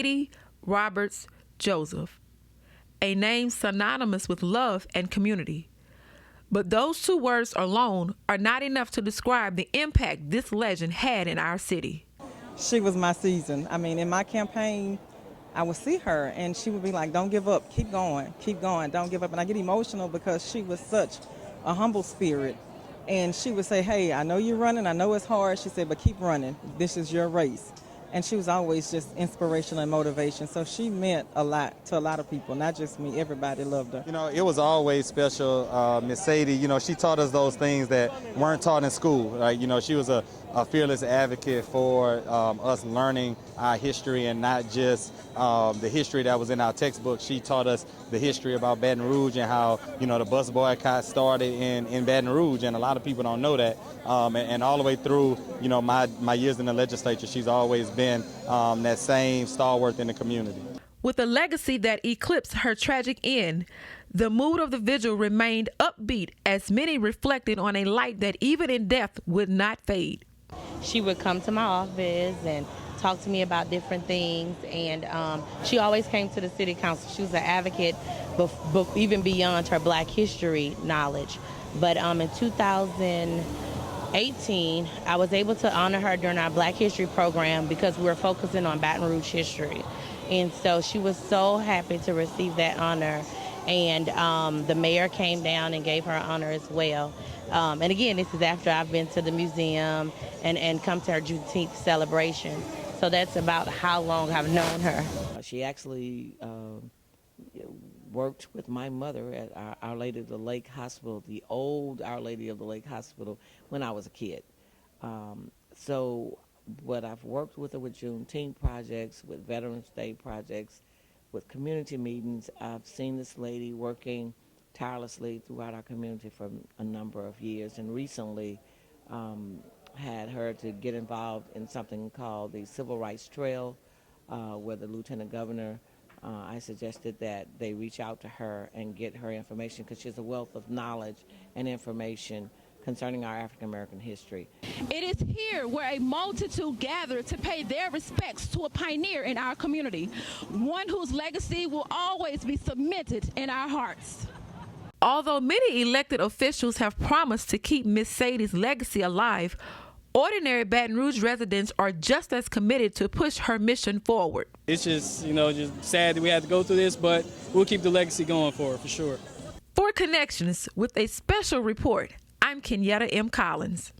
Sadie Roberts Joseph, a name synonymous with love and community. But those two words alone are not enough to describe the impact this legend had in our city. She was my season. I mean, in my campaign, I would see her and she would be like, don't give up, keep going, don't give up. And I get emotional because she was such a humble spirit. And she would say, hey, I know you're running, I know it's hard. She said, but keep running, this is your race. And she was always just inspirational and motivation. So she meant a lot to a lot of people, not just me. Everybody loved her. You know, it was always special. Miss Sadie, you know, she taught us those things that weren't taught in school. Right? You know, she was a fearless advocate for us learning our history and not just the history that was in our textbook. She taught us the history about Baton Rouge and how, you know, the bus boycott started in Baton Rouge, and a lot of people don't know that. And all the way through, you know, my years in the legislature, she's always been that same stalwart in the community. With a legacy that eclipsed her tragic end, the mood of the vigil remained upbeat as many reflected on a light that even in death would not fade. She would come to my office and talk to me about different things, and she always came to the city council. She was an advocate even beyond her Black history knowledge. But in 2018, I was able to honor her during our Black History program because we were focusing on Baton Rouge history. And so she was so happy to receive that honor. And the mayor came down and gave her honor as well. And again, this is after I've been to the museum and come to her Juneteenth celebration. So that's about how long I've known her. She actually worked with my mother at Our Lady of the Lake Hospital, the old Our Lady of the Lake Hospital, when I was a kid. But I've worked with her with Juneteenth projects, with Veterans Day projects, with community meetings. I've seen this lady working tirelessly throughout our community for a number of years, and recently had her to get involved in something called the Civil Rights Trail, where the Lieutenant Governor, I suggested that they reach out to her and get her information because she has a wealth of knowledge and information concerning our African American history. It is here where a multitude gathered to pay their respects to a pioneer in our community, one whose legacy will always be cemented in our hearts. Although many elected officials have promised to keep Miss Sadie's legacy alive, ordinary Baton Rouge residents are just as committed to push her mission forward. It's just, just sad that we had to go through this, but we'll keep the legacy going for her, for sure. For Connections, with a special report, I'm Kenyetta M. Collins.